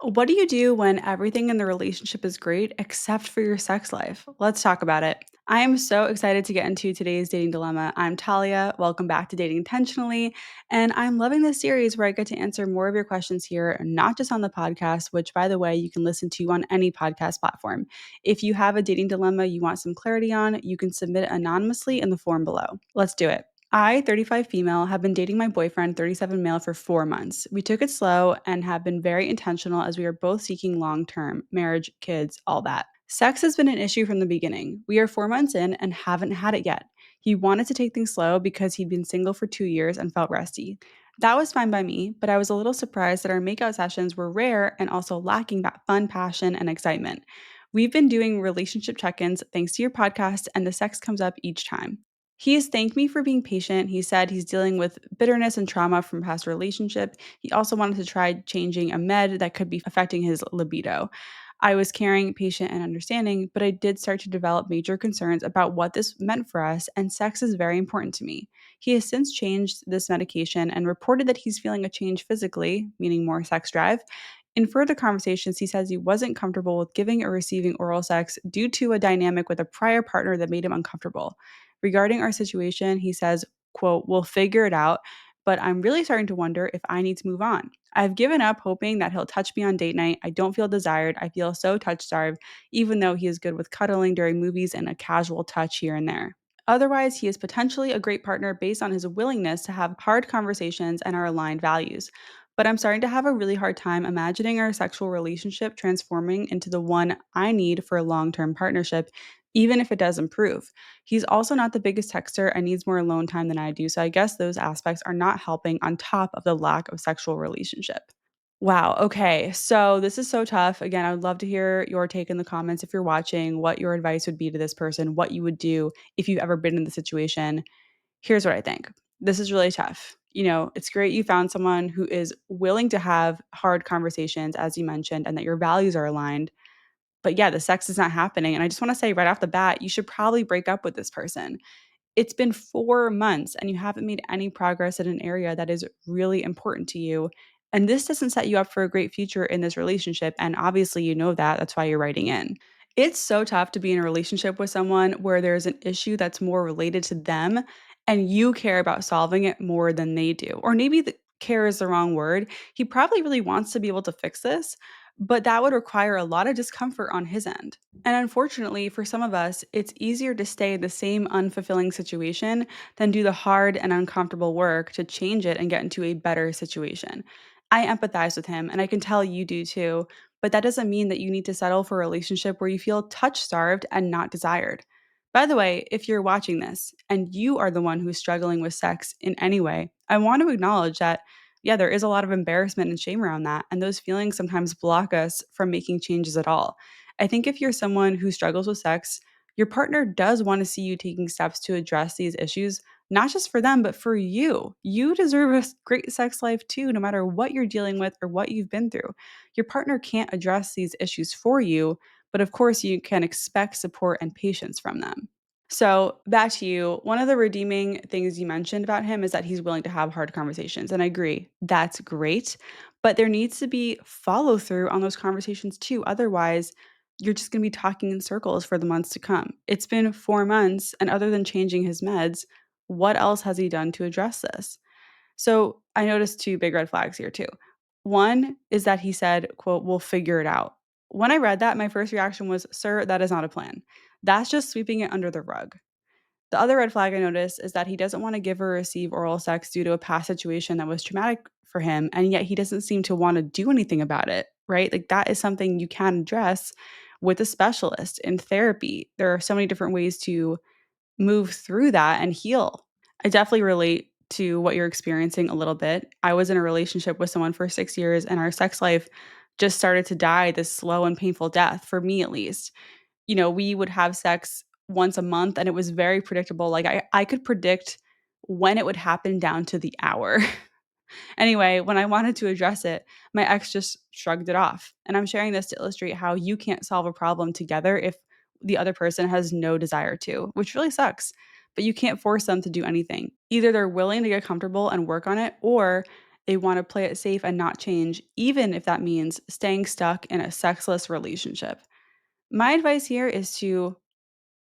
What do you do when everything in the relationship is great except for your sex life? Let's talk about it. I am so excited to get into today's dating dilemma. I'm Talia. Welcome back to Dating Intentionally. And I'm loving this series where I get to answer more of your questions here, not just on the podcast, which, by the way, you can listen to on any podcast platform. If you have a dating dilemma you want some clarity on, you can submit it anonymously in the form below. Let's do it. I, 35 female, have been dating my boyfriend, 37 male, for 4 months. We took it slow and have been very intentional as we are both seeking long term marriage, kids, all that. Sex has been an issue from the beginning. We are 4 months in and haven't had it yet. He wanted to take things slow because he'd been single for 2 years and felt resty. That was fine by me, but I was a little surprised that our makeout sessions were rare and also lacking that fun, passion, and excitement. We've been doing relationship check ins thanks to your podcast, and the sex comes up each time. He has thanked me for being patient. He said he's dealing with bitterness and trauma from past relationship. He also wanted to try changing a med that could be affecting his libido. I was caring, patient, and understanding, but I did start to develop major concerns about what this meant for us, and sex is very important to me. He has since changed this medication and reported that he's feeling a change physically, meaning more sex drive. In further conversations, he says he wasn't comfortable with giving or receiving oral sex due to a dynamic with a prior partner that made him uncomfortable. Regarding our situation, he says, quote, "We'll figure it out, but I'm really starting to wonder if I need to move on. I've given up hoping that he'll touch me on date night. I don't feel desired. I feel so touch starved, even though he is good with cuddling during movies and a casual touch here and there. Otherwise, he is potentially a great partner based on his willingness to have hard conversations and our aligned values. But I'm starting to have a really hard time imagining our sexual relationship transforming into the one I need for a long term partnership, even if it does improve. He's also not the biggest texter and needs more alone time than I do. So I guess those aspects are not helping on top of the lack of sexual relationship." Wow. Okay. So this is so tough. Again, I would love to hear your take in the comments if you're watching, what your advice would be to this person, what you would do if you've ever been in the situation. Here's what I think. This is really tough. It's great you found someone who is willing to have hard conversations, as you mentioned, and that your values are aligned. But yeah, the sex is not happening. And I just want to say right off the bat, you should probably break up with this person. It's been 4 months and you haven't made any progress in an area that is really important to you. And this doesn't set you up for a great future in this relationship. And obviously, you know that. That's why you're writing in. It's so tough to be in a relationship with someone where there's an issue that's more related to them and you care about solving it more than they do. Or maybe the care is the wrong word. He probably really wants to be able to fix this, but that would require a lot of discomfort on his end. And unfortunately, for some of us, it's easier to stay in the same unfulfilling situation than do the hard and uncomfortable work to change it and get into a better situation. I empathize with him, and I can tell you do too, but that doesn't mean that you need to settle for a relationship where you feel touch starved and not desired. By the way, if you're watching this and you are the one who's struggling with sex in any way, I want to acknowledge that, yeah, there is a lot of embarrassment and shame around that. And those feelings sometimes block us from making changes at all. I think if you're someone who struggles with sex, your partner does want to see you taking steps to address these issues, not just for them, but for you. You deserve a great sex life too, no matter what you're dealing with or what you've been through. Your partner can't address these issues for you, but of course, you can expect support and patience from them. So, back to you. One of the redeeming things you mentioned about him is that he's willing to have hard conversations. And I agree, that's great. But there needs to be follow through on those conversations too. Otherwise, you're just going to be talking in circles for the months to come. It's been 4 months, and other than changing his meds, what else has he done to address this? So I noticed two big red flags here too. One is that he said, quote, "We'll figure it out." When I read that, my first reaction was, "Sir, that is not a plan. That's just sweeping it under the rug." The other red flag I noticed is that he doesn't want to give or receive oral sex due to a past situation that was traumatic for him, and yet he doesn't seem to want to do anything about it, right? Like that is something you can address with a specialist in therapy. There are so many different ways to move through that and heal. I definitely relate to what you're experiencing a little bit. I was in a relationship with someone for 6 years, and our sex life just started to die this slow and painful death, for me at least. We would have sex once a month and it was very predictable. Like I could predict when it would happen down to the hour. Anyway, when I wanted to address it, my ex just shrugged it off. And I'm sharing this to illustrate how you can't solve a problem together if the other person has no desire to, which really sucks. But you can't force them to do anything. Either they're willing to get comfortable and work on it, or They want to play it safe and not change, even if that means staying stuck in a sexless relationship. My advice here is to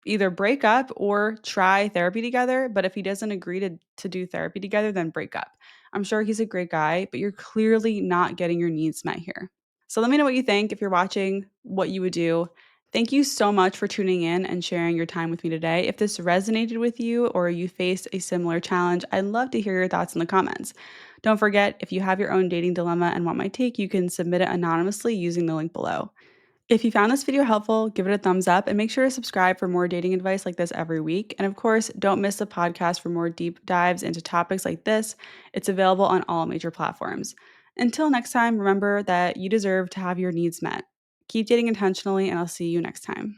either break up or try therapy together. But if he doesn't agree to do therapy together, then break up. I'm sure he's a great guy, but you're clearly not getting your needs met here. So let me know what you think if you're watching, what you would do. Thank you so much for tuning in and sharing your time with me today. If this resonated with you or you faced a similar challenge, I'd love to hear your thoughts in the comments. Don't forget, if you have your own dating dilemma and want my take, you can submit it anonymously using the link below. If you found this video helpful, give it a thumbs up and make sure to subscribe for more dating advice like this every week. And of course, don't miss the podcast for more deep dives into topics like this. It's available on all major platforms. Until next time, remember that you deserve to have your needs met. Keep dating intentionally, and I'll see you next time.